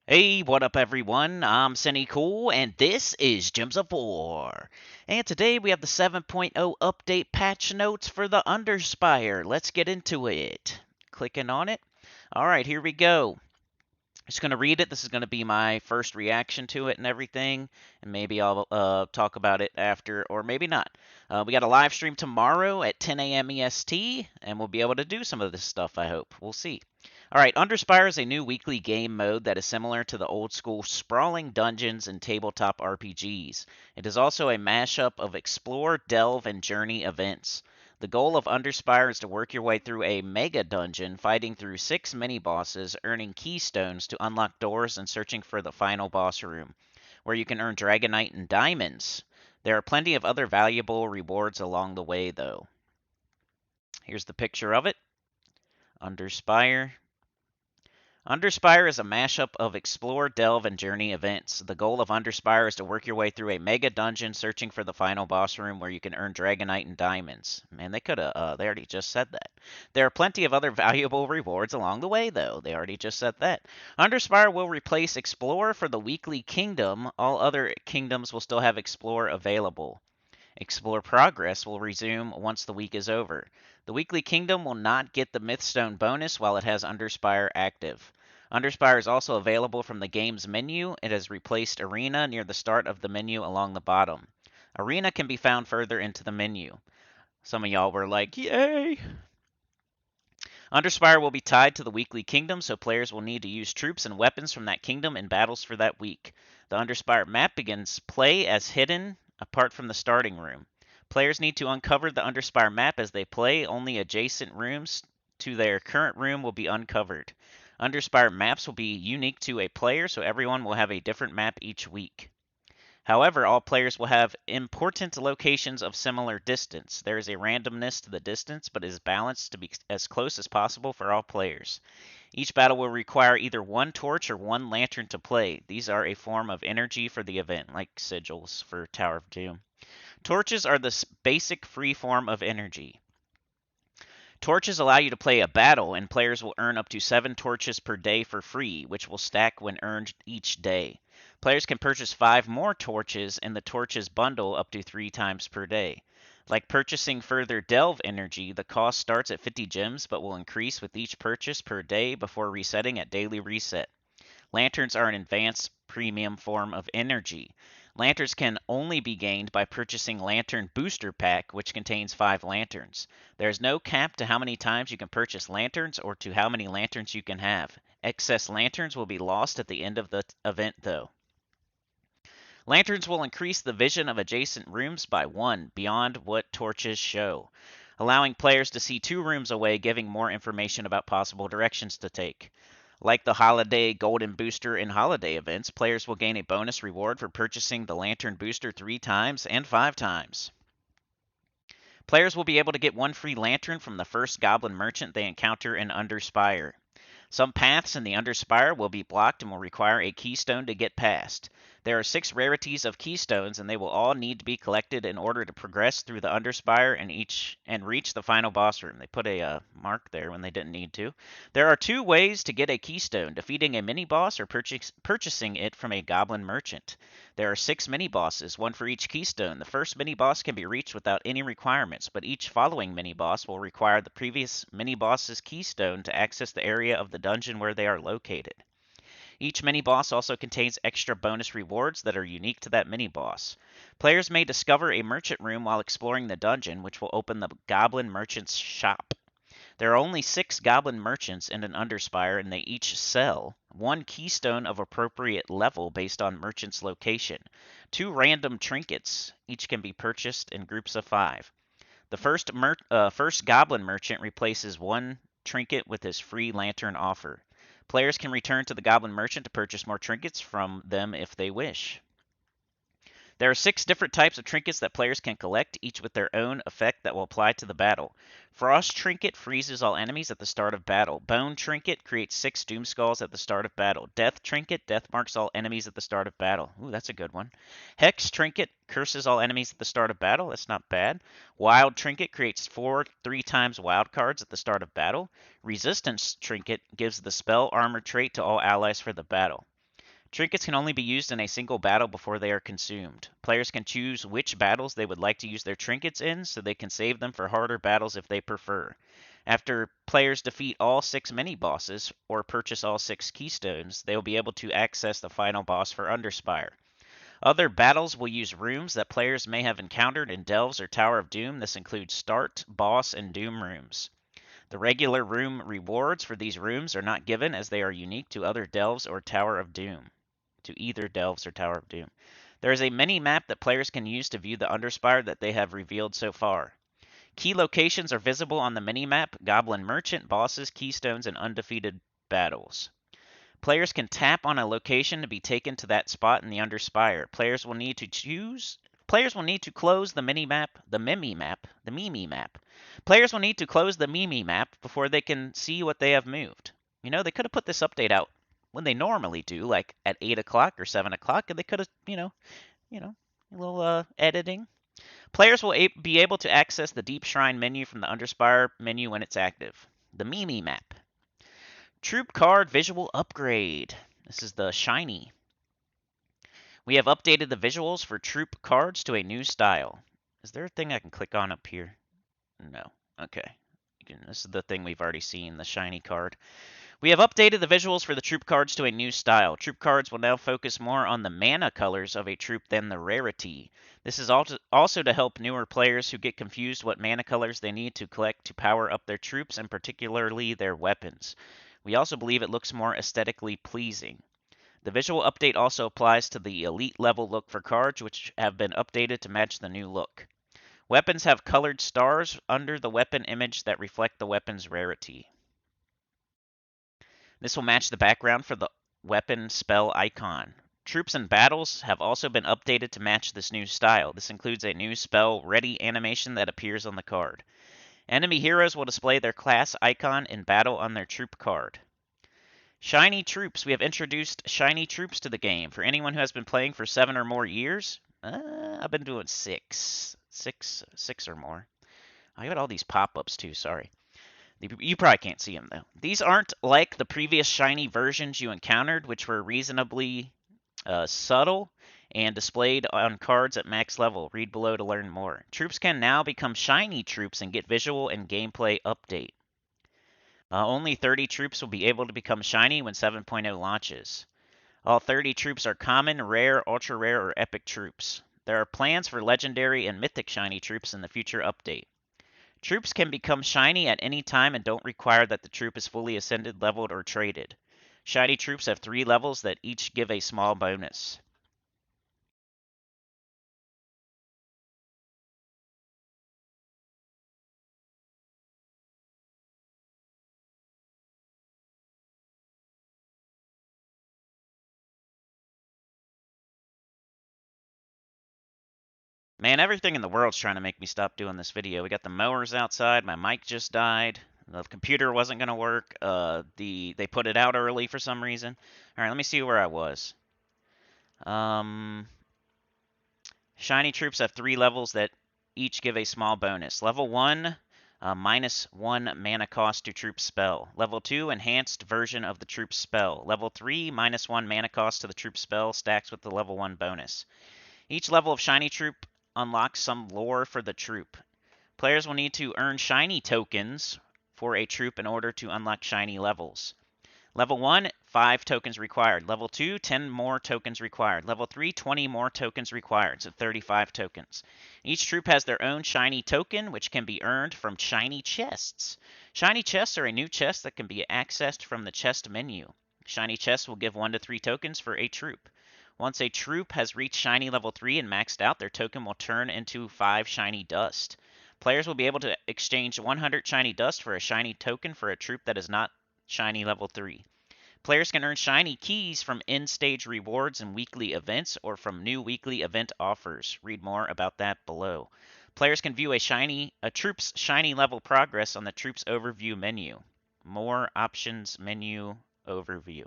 Hey, what up, everyone? I'm Sinnycool, and this is Gems of War. And today we have the 7.0 update patch notes for the Underspire. Let's get into it. Clicking on it. Alright, here we go. Just going to read it. This is going to be my first reaction to it and everything. And maybe I'll talk about it after, or maybe not. We got a live stream tomorrow at 10 a.m. EST, and we'll be able to do some of this stuff, I hope. We'll see. All right, Underspire is a new weekly game mode that is similar to the old school sprawling dungeons and tabletop RPGs. It is also a mashup of explore, delve, and journey events. The goal of Underspire is to work your way through a mega dungeon, fighting through 6 mini bosses, earning keystones to unlock doors, and searching for the final boss room, where you can earn Dragonite and diamonds. There are plenty of other valuable rewards along the way, though. Here's the picture of it. Underspire. Underspire is a mashup of explore, delve, and journey events. The goal of Underspire is to work your way through a mega dungeon, searching for the final boss room where you can earn Dragonite and diamonds. Man, they could have, they already just said that. There are plenty of other valuable rewards along the way, though. They already just said that. Underspire will replace Explore for the weekly kingdom. All other kingdoms will still have Explore available. Explore Progress will resume once the week is over. The weekly kingdom will not get the Mythstone bonus while it has Underspire active. Underspire is also available from the game's menu. It has replaced Arena near the start of the menu along the bottom. Arena can be found further into the menu. Some of y'all were like, yay! Underspire will be tied to the weekly kingdom, so players will need to use troops and weapons from that kingdom in battles for that week. The Underspire map begins play as hidden apart from the starting room. Players need to uncover the Underspire map as they play. Only adjacent rooms to their current room will be uncovered. Underspire maps will be unique to a player, so everyone will have a different map each week. However, all players will have important locations of similar distance. There is a randomness to the distance, but it is balanced to be as close as possible for all players. Each battle will require either one torch or one lantern to play. These are a form of energy for the event, like sigils for Tower of Doom. Torches are the basic free form of energy. Torches allow you to play a battle, and players will earn up to 7 torches per day for free, which will stack when earned each day. Players can purchase 5 more torches in the torches bundle up to 3 times per day. Like purchasing further delve energy, the cost starts at 50 gems but will increase with each purchase per day before resetting at daily reset. Lanterns are an advanced premium form of energy. Lanterns can only be gained by purchasing Lantern Booster Pack, which contains 5 lanterns. There is no cap to how many times you can purchase lanterns or to how many lanterns you can have. Excess lanterns will be lost at the end of the event, though. Lanterns will increase the vision of adjacent rooms by 1 beyond what torches show, allowing players to see 2 rooms away, giving more information about possible directions to take. Like the Holiday Golden Booster in holiday events, players will gain a bonus reward for purchasing the Lantern Booster 3 times and 5 times. Players will be able to get 1 free lantern from the first Goblin Merchant they encounter in Underspire. Some paths in the Underspire will be blocked and will require a keystone to get past. There are 6 rarities of keystones, and they will all need to be collected in order to progress through the Underspire and reach the final boss room. They put a mark there when they didn't need to. There are 2 ways to get a keystone: defeating a mini-boss or purchasing it from a Goblin Merchant. There are 6 mini-bosses, 1 for each keystone. The first mini-boss can be reached without any requirements, but each following mini-boss will require the previous mini-boss's keystone to access the area of the dungeon where they are located. Each mini-boss also contains extra bonus rewards that are unique to that mini-boss. Players may discover a merchant room while exploring the dungeon, which will open the Goblin Merchant's shop. There are only 6 Goblin Merchants in an Underspire, and they each sell 1 keystone of appropriate level based on merchant's location. 2 random trinkets. Each can be purchased in groups of 5. The first Goblin Merchant replaces 1 trinket with his free lantern offer. Players can return to the Goblin Merchant to purchase more trinkets from them if they wish. There are 6 different types of trinkets that players can collect, each with their own effect that will apply to the battle. Frost Trinket freezes all enemies at the start of battle. Bone Trinket creates 6 Doom Skulls at the start of battle. Death Trinket death marks all enemies at the start of battle. Ooh, that's a good one. Hex Trinket curses all enemies at the start of battle. That's not bad. Wild Trinket creates 4 3 times wild cards at the start of battle. Resistance Trinket gives the spell armor trait to all allies for the battle. Trinkets can only be used in a single battle before they are consumed. Players can choose which battles they would like to use their trinkets in, so they can save them for harder battles if they prefer. After players defeat all 6 mini-bosses, or purchase all 6 keystones, they will be able to access the final boss for Underspire. Other battles will use rooms that players may have encountered in Delves or Tower of Doom. This includes Start, Boss, and Doom rooms. The regular room rewards for these rooms are not given, as they are unique to other Delves or Tower of Doom. To either Delves or Tower of Doom. There is a mini-map that players can use to view the Underspire that they have revealed so far. Key locations are visible on the mini-map: Goblin Merchant, bosses, keystones, and undefeated battles. Players can tap on a location to be taken to that spot in the Underspire. Players will need to close the mini-map, the Mimi map. Players will need to close the Mimi map before they can see what they have moved. You know, they could have put this update out when they normally do, like at 8 o'clock or 7 o'clock, and they could have, a little editing. Players will be able to access the Deep Shrine menu from the Underspire menu when it's active. The Mimi map. Troop card visual upgrade. This is the shiny. We have updated the visuals for troop cards to a new style. Is there a thing I can click on up here? No. Okay. This is the thing we've already seen, the shiny card. We have updated the visuals for the troop cards to a new style. Troop cards will now focus more on the mana colors of a troop than the rarity. This is also to help newer players who get confused what mana colors they need to collect to power up their troops, and particularly their weapons. We also believe it looks more aesthetically pleasing. The visual update also applies to the elite level look for cards, which have been updated to match the new look. Weapons have colored stars under the weapon image that reflect the weapon's rarity. This will match the background for the weapon spell icon. Troops and battles have also been updated to match this new style. This includes a new spell ready animation that appears on the card. Enemy heroes will display their class icon in battle on their troop card. Shiny Troops. We have introduced Shiny Troops to the game. For anyone who has been playing for 7 or more years, I've been doing 6 or more. I got all these pop-ups too, sorry. You probably can't see them, though. These aren't like the previous shiny versions you encountered, which were reasonably subtle and displayed on cards at max level. Read below to learn more. Troops can now become shiny troops and get visual and gameplay update. Only 30 troops will be able to become shiny when 7.0 launches. All 30 troops are common, rare, ultra rare, or epic troops. There are plans for legendary and mythic shiny troops in the future update. Troops can become shiny at any time and don't require that the troop is fully ascended, leveled, or traded. Shiny troops have 3 levels that each give a small bonus. Man, everything in the world's trying to make me stop doing this video. We got the mowers outside, my mic just died, the computer wasn't going to work, they put it out early for some reason. Alright, let me see where I was. Shiny troops have 3 levels that each give a small bonus. Level 1, -1 mana cost to troop spell. Level 2, enhanced version of the troop spell. Level 3, -1 mana cost to the troop spell, stacks with the level 1 bonus. Each level of shiny troop unlocks some lore for the troop. Players will need to earn shiny tokens for a troop in order to unlock shiny levels. Level 1, 5 tokens required. Level 2, 10 more tokens required. Level 3, 20 more tokens required, so 35 tokens. Each troop has their own shiny token, which can be earned from shiny chests. Shiny chests are a new chest that can be accessed from the chest menu. Shiny chests will give 1 to 3 tokens for a troop. Once a troop has reached shiny level 3 and maxed out, their token will turn into 5 shiny dust. Players will be able to exchange 100 shiny dust for a shiny token for a troop that is not shiny level 3. Players can earn shiny keys from in-stage rewards and weekly events, or from new weekly event offers. Read more about that below. Players can view a troop's shiny level progress on the troop's overview menu. More options menu overview.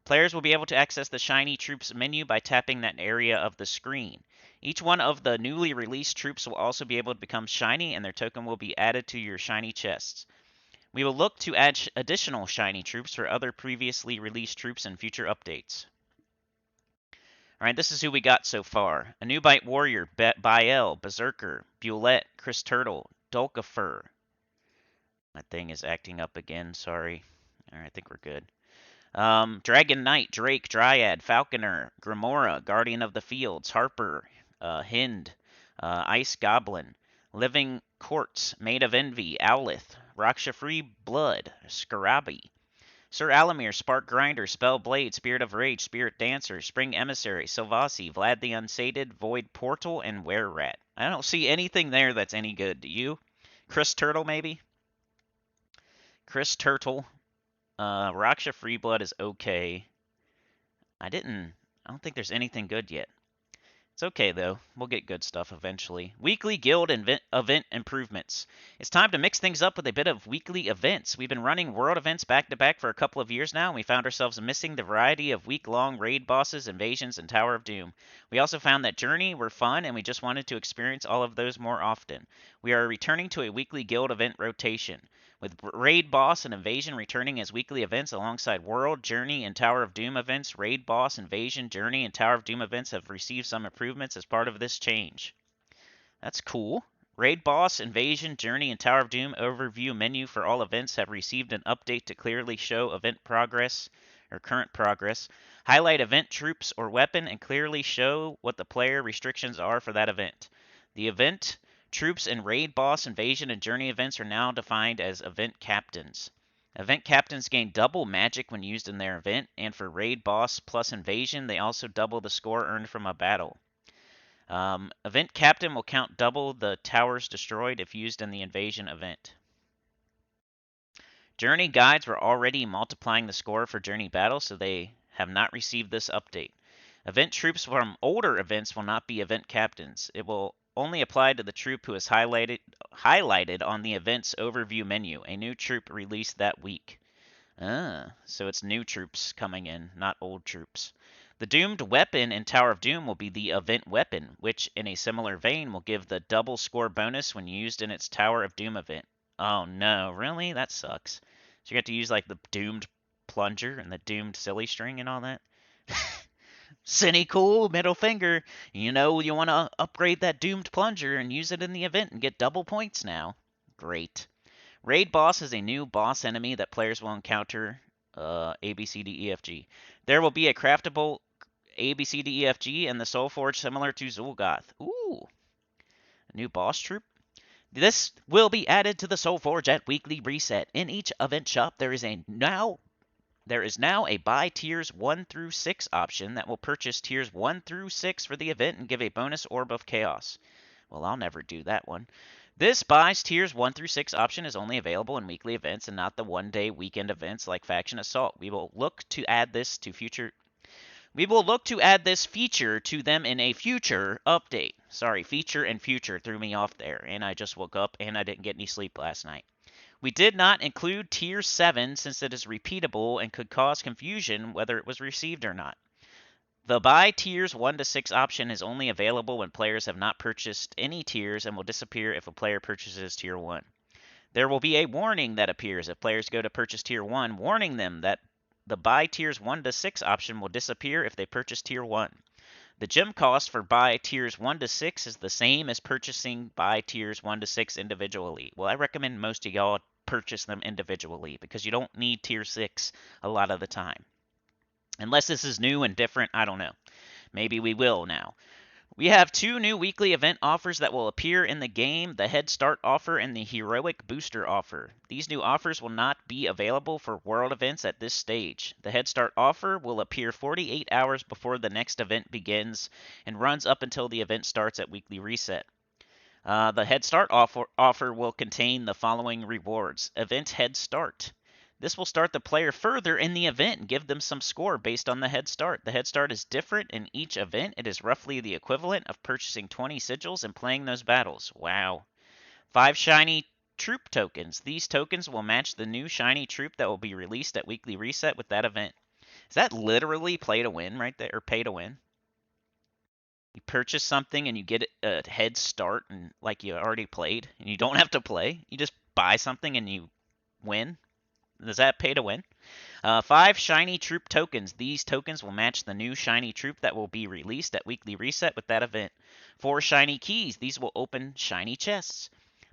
Players will be able to access the Shiny Troops menu by tapping that area of the screen. Each one of the newly released troops will also be able to become shiny, and their token will be added to your shiny chests. We will look to add additional shiny troops for other previously released troops in future updates. Alright, this is who we got so far. A new bite warrior, Bael, Berserker, Bulette, Chris Turtle, Dulcifer. My thing is acting up again, sorry. Alright, I think we're good. Dragon Knight, Drake, Dryad, Falconer, Grimora, Guardian of the Fields, Harper, Hind, Ice Goblin, Living Quartz, Maid of Envy, Owlith, Raksha Free Blood, Scarabi, Sir Alamir, Spark Grinder, Spell Blade, Spirit of Rage, Spirit Dancer, Spring Emissary, Silvasi, Vlad the Unsated, Void Portal, and Were Rat. I don't see anything there that's any good. Do you? Chris Turtle, maybe? Chris Turtle. Raksha Freeblood is okay. I don't think there's anything good yet. It's okay, though. We'll get good stuff eventually. Weekly guild event improvements. It's time to mix things up with a bit of weekly events. We've been running world events back-to-back for a couple of years now, and we found ourselves missing the variety of week-long raid bosses, invasions, and Tower of Doom. We also found that Journey were fun, and we just wanted to experience all of those more often. We are returning to a weekly guild event rotation, with Raid Boss and Invasion returning as weekly events alongside World, Journey, and Tower of Doom events. Raid Boss, Invasion, Journey, and Tower of Doom events have received some improvements as part of this change. That's cool. Raid Boss, Invasion, Journey, and Tower of Doom overview menu for all events have received an update to clearly show event progress or current progress, highlight event troops or weapon, and clearly show what the player restrictions are for that event. The event troops and Raid Boss, Invasion, and Journey events are now defined as event captains. Event captains gain double magic when used in their event, and for Raid Boss plus Invasion, they also double the score earned from a battle. Event captain will count double the towers destroyed if used in the Invasion event. Journey guides were already multiplying the score for Journey battles, so they have not received this update. Event troops from older events will not be event captains. It will only apply to the troop who is highlighted on the event's overview menu, a new troop released that week. So it's new troops coming in, not old troops. The doomed weapon in Tower of Doom will be the event weapon, which in a similar vein will give the double score bonus when used in its Tower of Doom event. Oh no, really? That sucks. So you got to use like the doomed plunger and the doomed silly string and all that? Sinnycool, middle finger. You know you want to upgrade that doomed plunger and use it in the event and get double points now. Great. Raid Boss is a new boss enemy that players will encounter. A, B, C, D, E, F, G. There will be a craftable A, B, C, D, E, F, G and the Soul Forge similar to Zul'Goth. Ooh. A new boss troop. This will be added to the Soul Forge at weekly reset. In each event shop, there is now a buy tiers 1 through 6 option that will purchase tiers 1 through 6 for the event and give a bonus orb of chaos. Well, I'll never do that one. This buys tiers 1 through 6 option is only available in weekly events and not the one-day weekend events like Faction Assault. We will look to add this feature to them in a future update. Sorry, feature and future threw me off there, and I just woke up and I didn't get any sleep last night. We did not include Tier 7 since it is repeatable and could cause confusion whether it was received or not. The buy tiers 1 to 6 option is only available when players have not purchased any tiers and will disappear if a player purchases Tier 1. There will be a warning that appears if players go to purchase Tier 1, warning them that the buy tiers 1 to 6 option will disappear if they purchase Tier 1. The gem cost for buy tiers 1 to 6 is the same as purchasing buy tiers 1 to 6 individually. Well, I recommend most of y'all purchase them individually because you don't need tier 6 a lot of the time. Unless this is new and different, I don't know. Maybe we will now. We have 2 new weekly event offers that will appear in the game, the Head Start offer and the Heroic Booster offer. These new offers will not be available for world events at this stage. The Head Start offer will appear 48 hours before the next event begins and runs up until the event starts at weekly reset. The Head Start offer will contain the following rewards. Event Head Start. This will start the player further in the event and give them some score based on the Head Start. The Head Start is different in each event. It is roughly the equivalent of purchasing 20 sigils and playing those battles. Wow. 5 shiny troop tokens. These tokens will match the new shiny troop that will be released at weekly reset with that event. Is that literally play to win right there, or pay to win? You purchase something and you get a head start and like you already played and you don't have to play. You just buy something and you win. Does that pay to win? 5 shiny troop tokens. These tokens will match the new shiny troop that will be released at weekly reset with that event. 4 shiny keys. These will open shiny chests.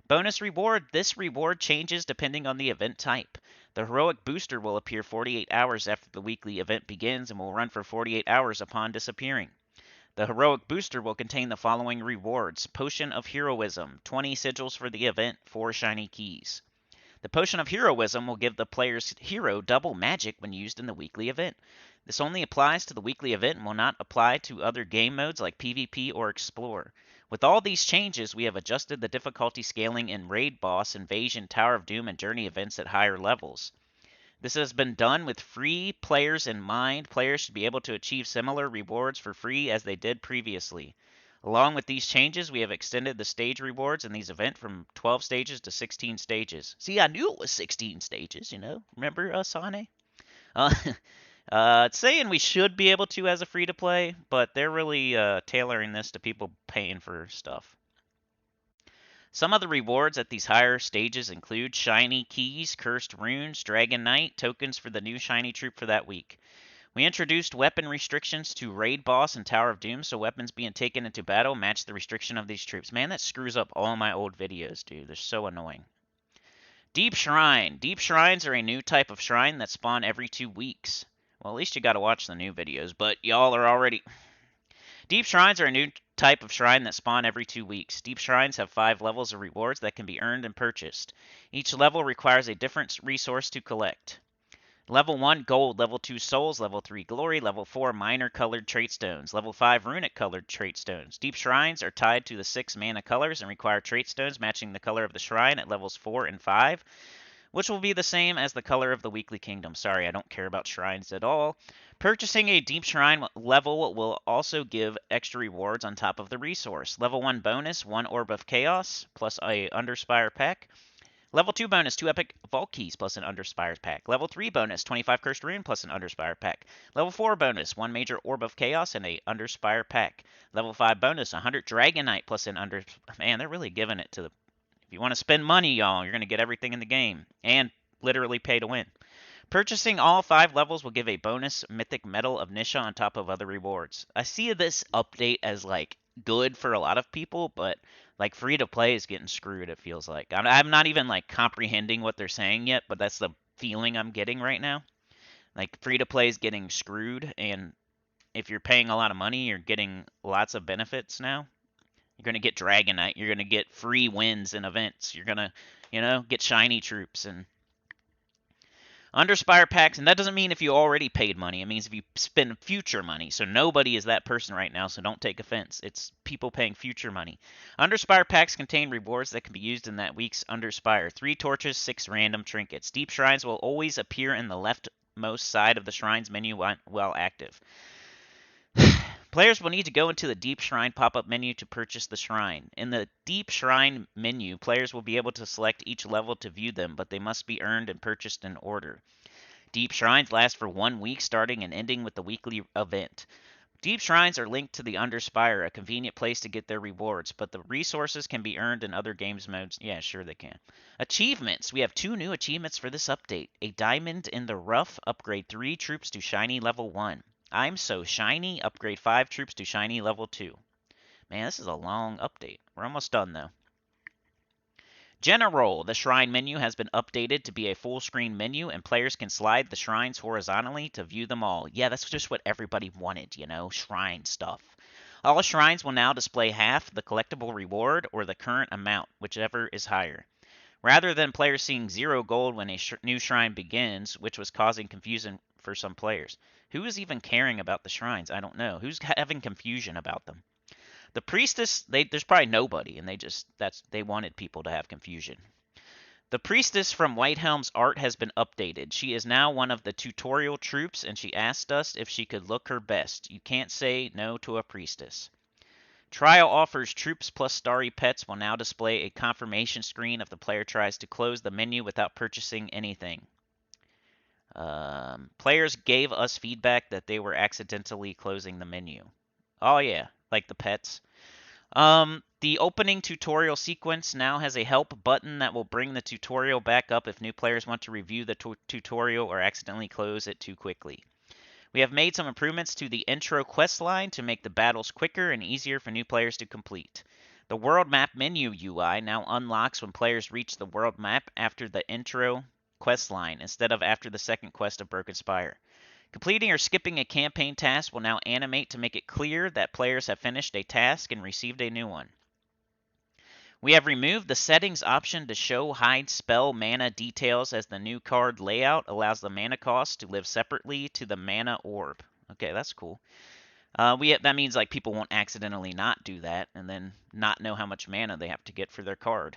Bonus reward. This reward changes depending on the event type. The heroic booster will appear 48 hours after the weekly event begins and will run for 48 hours upon disappearing. The heroic booster will contain the following rewards: Potion of Heroism, 20 sigils for the event, 4 shiny keys. The Potion of Heroism will give the player's hero double magic when used in the weekly event. This only applies to the weekly event and will not apply to other game modes like PvP or Explore. With all these changes, we have adjusted the difficulty scaling in Raid Boss, Invasion, Tower of Doom, and Journey events at higher levels. This has been done with free players in mind. Players should be able to achieve similar rewards for free as they did previously. Along with these changes, we have extended the stage rewards in these events from 12 stages to 16 stages. See, I knew it was 16 stages, you know. Remember Sane? Uh, it's saying we should be able to as a free-to-play, but they're really tailoring this to people paying for stuff. Some of the rewards at these higher stages include shiny keys, cursed runes, dragon knight, tokens for the new shiny troop for that week. We introduced weapon restrictions to Raid Boss and Tower of Doom, so weapons being taken into battle match the restriction of these troops. Man, that screws up all my old videos, dude. They're so annoying. Deep Shrine. Deep Shrines are a new type of shrine that spawn every 2 weeks. Well, at least you gotta watch the new videos, but y'all are already... Deep Shrines are a new type of shrine that spawn every 2 weeks. Deep Shrines have 5 levels of rewards that can be earned and purchased. Each level requires a different resource to collect. Level 1, Gold. Level 2, Souls. Level 3, Glory. Level 4, Minor Colored Trait Stones. Level 5, Runic Colored Trait Stones. Deep Shrines are tied to the 6 mana colors and require trait stones matching the color of the shrine at levels 4 and 5, which will be the same as the color of the weekly kingdom. Sorry, I don't care about shrines at all. Purchasing a Deep Shrine level will also give extra rewards on top of the resource. Level 1 bonus, 1 Orb of Chaos, plus a Underspire pack. Level 2 bonus, 2 Epic Vault Keys plus an Underspire pack. Level 3 bonus, 25 Cursed Rune plus an Underspire pack. Level 4 bonus, 1 Major Orb of Chaos and a Underspire pack. Level 5 bonus, 100 Dragonite plus an Man, they're really giving it to the... If you want to spend money, y'all, you're going to get everything in the game. And literally pay to win. Purchasing all 5 levels will give a bonus Mythic Medal of Nisha on top of other rewards. I see this update as, like, good for a lot of people, but like free to play is getting screwed, it feels like. I'm not even like comprehending what they're saying yet, but that's the feeling I'm getting right now. Like free to play is getting screwed, and if you're paying a lot of money, you're getting lots of benefits now. You're going to get Dragonite, you're going to get free wins in events, you're going to, get shiny troops and Underspire packs, and that doesn't mean if you already paid money. It means if you spend future money. So nobody is that person right now, so don't take offense. It's people paying future money. Underspire packs contain rewards that can be used in that week's Underspire. 3 torches, 6 random trinkets. Deep Shrines will always appear in the leftmost side of the Shrines menu while active. Players will need to go into the Deep Shrine pop-up menu to purchase the shrine. In the Deep Shrine menu, players will be able to select each level to view them, but they must be earned and purchased in order. Deep Shrines last for 1 week, starting and ending with the weekly event. Deep Shrines are linked to the Underspire, a convenient place to get their rewards, but the resources can be earned in other games modes. Yeah, sure they can. Achievements. We have 2 new achievements for this update. A Diamond in the Rough, upgrade 3 troops to Shiny level 1. I'm So Shiny, upgrade 5 troops to Shiny level 2. Man, this is a long update. We're almost done, though. General. The shrine menu has been updated to be a full screen menu, and players can slide the shrines horizontally to view them all. Yeah, that's just what everybody wanted, shrine stuff. All shrines will now display half the collectible reward or the current amount, whichever is higher. Rather than players seeing 0 gold when a new shrine begins, which was causing confusion for some players. Who is even caring about the shrines? I don't know. Who's having confusion about them? The priestess, there's probably nobody, and they wanted people to have confusion. The priestess from Whitehelm's art has been updated. She is now one of the tutorial troops, and she asked us if she could look her best. You can't say no to a priestess. Trial offers troops plus starry pets will now display a confirmation screen if the player tries to close the menu without purchasing anything. Players gave us feedback that they were accidentally closing the menu. Oh yeah, like the pets. The opening tutorial sequence now has a help button that will bring the tutorial back up if new players want to review the tutorial or accidentally close it too quickly. We have made some improvements to the intro quest line to make the battles quicker and easier for new players to complete. The world map menu UI now unlocks when players reach the world map after the intro quest line instead of after the second quest of Broken Spire. Completing or skipping a campaign task will now animate to make it clear that players have finished a task and received a new one. We have removed the settings option to show hide spell mana details, as the new card layout allows the mana cost to live separately to the mana orb. Okay, that's cool. That means like people won't accidentally not do that and then not know how much mana they have to get for their card.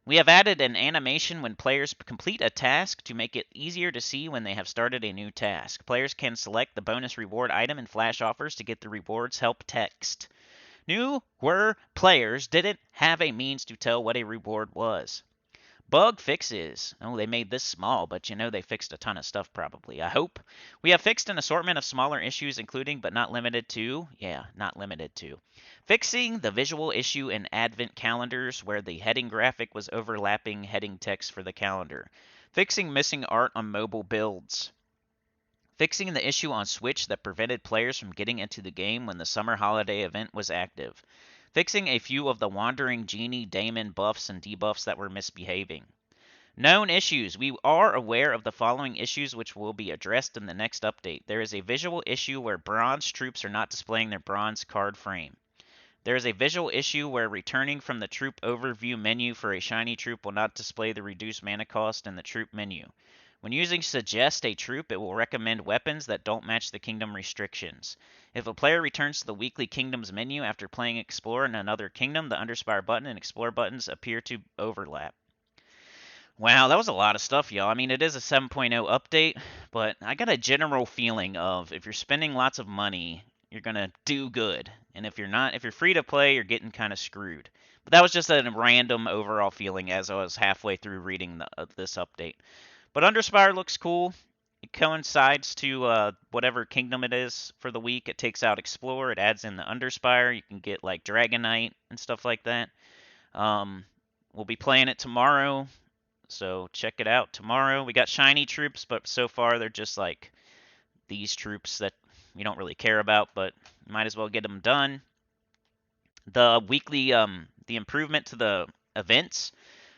We have added an animation when players complete a task to make it easier to see when they have started a new task. Players can select the bonus reward item in flash offers to get the rewards help text. Newer players didn't have a means to tell what a reward was. Bug fixes. Oh, they made this small, but you know they fixed a ton of stuff probably, I hope. We have fixed an assortment of smaller issues, including but not limited to, fixing the visual issue in advent calendars where the heading graphic was overlapping heading text for the calendar. Fixing missing art on mobile builds. Fixing the issue on Switch that prevented players from getting into the game when the summer holiday event was active. Fixing a few of the Wandering Genie daemon buffs and debuffs that were misbehaving. Known issues. We are aware of the following issues which will be addressed in the next update. There is a visual issue where bronze troops are not displaying their bronze card frame. There is a visual issue where returning from the troop overview menu for a shiny troop will not display the reduced mana cost in the troop menu. When using Suggest a Troop, it will recommend weapons that don't match the kingdom restrictions. If a player returns to the Weekly Kingdoms menu after playing Explore in another kingdom, the Underspire button and Explore buttons appear to overlap. Wow, that was a lot of stuff, y'all. I mean, it is a 7.0 update, but I got a general feeling of if you're spending lots of money, you're going to do good. And if you're not, if you're free to play, you're getting kind of screwed. But that was just a random overall feeling as I was halfway through reading this update. But Underspire looks cool. It coincides to whatever kingdom it is for the week. It takes out Explore. It adds in the Underspire. You can get like Dragonite and stuff like that. We'll be playing it tomorrow, so check it out tomorrow. We got shiny troops, but so far they're just like these troops that we don't really care about, but might as well get them done. The weekly, the improvement to the events.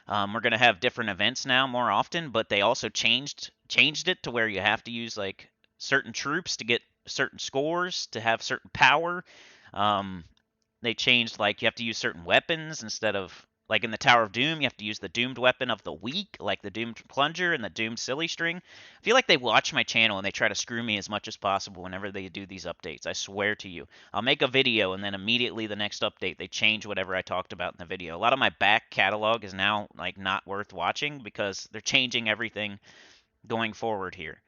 We're gonna have different events now more often, but they also changed it to where you have to use like certain troops to get certain scores to have certain power. They changed like you have to use certain weapons instead of like in the Tower of Doom, you have to use the doomed weapon of the week, like the doomed plunger and the doomed silly string. I feel like they watch my channel and they try to screw me as much as possible whenever they do these updates. I swear to you. I'll make a video and then immediately the next update they change whatever I talked about in the video. A lot of my back catalog is now like not worth watching because they're changing everything going forward here.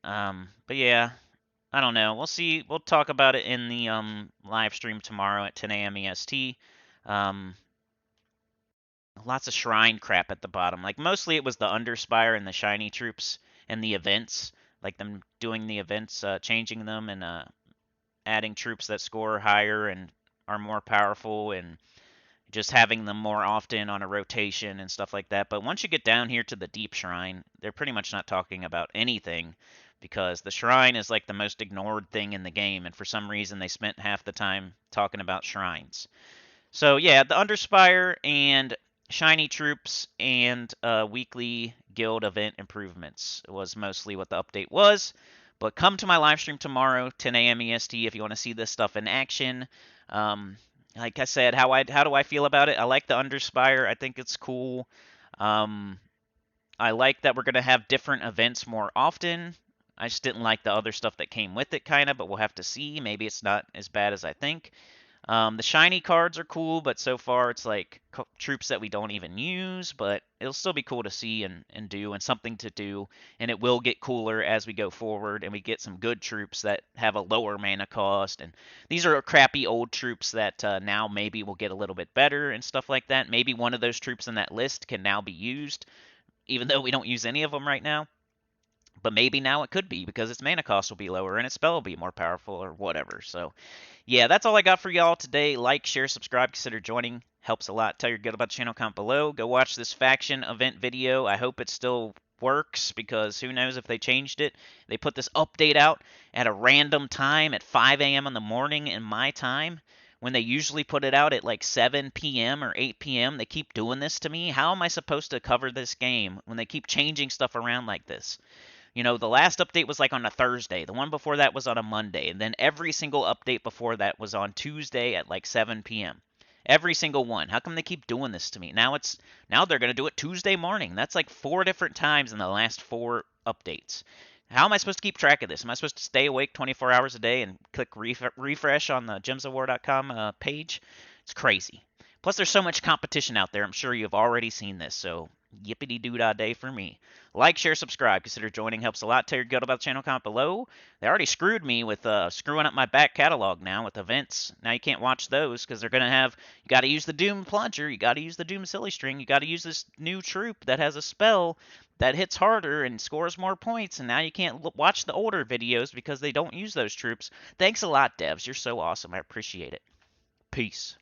But yeah, I don't know. We'll see. We'll talk about it in the live stream tomorrow at 10 a.m. EST. Lots of shrine crap at the bottom. Like mostly it was the Underspire and the shiny troops and the events, like them doing the events, changing them and adding troops that score higher and are more powerful and just having them more often on a rotation and stuff like that. But once you get down here to the deep shrine, they're pretty much not talking about anything because the shrine is like the most ignored thing in the game, and for some reason they spent half the time talking about shrines. So yeah, the Underspire and shiny troops and weekly guild event improvements was mostly what the update was. But come to my live stream tomorrow, 10 a.m. EST, if you want to see this stuff in action. Like I said, how do I feel about it? I like the Underspire. I think it's cool. I like that we're going to have different events more often. I just didn't like the other stuff that came with it, kind of, but we'll have to see. Maybe it's not as bad as I think. The shiny cards are cool, but so far it's like troops that we don't even use, but it'll still be cool to see and do and something to do, and it will get cooler as we go forward and we get some good troops that have a lower mana cost, and these are crappy old troops that now maybe will get a little bit better and stuff like that. Maybe one of those troops in that list can now be used, even though we don't use any of them right now. But maybe now it could be because its mana cost will be lower and its spell will be more powerful or whatever. So, yeah, that's all I got for y'all today. Like, share, subscribe, consider joining. Helps a lot. Tell your good about the channel, comment below. Go watch this faction event video. I hope it still works because who knows if they changed it. They put this update out at a random time at 5 a.m. in the morning in my time when they usually put it out at like 7 p.m. or 8 p.m. They keep doing this to me. How am I supposed to cover this game when they keep changing stuff around like this? You know, the last update was like on a Thursday. The one before that was on a Monday. And then every single update before that was on Tuesday at like 7 p.m. Every single one. How come they keep doing this to me? Now they're going to do it Tuesday morning. That's like 4 different times in the last 4 updates. How am I supposed to keep track of this? Am I supposed to stay awake 24 hours a day and click refresh on the gemsofwar.com page? It's crazy. Plus, there's so much competition out there. I'm sure you've already seen this. So, yippity doo dah day for me. Like, share, subscribe. Consider joining. Helps a lot. Tell your gut about the channel. Comment below. They already screwed me with screwing up my back catalog now with events. Now you can't watch those because they're going to have... You got to use the Doom Plunger. You got to use the Doom Silly String. You got to use this new troop that has a spell that hits harder and scores more points. And now you can't watch the older videos because they don't use those troops. Thanks a lot, devs. You're so awesome. I appreciate it. Peace.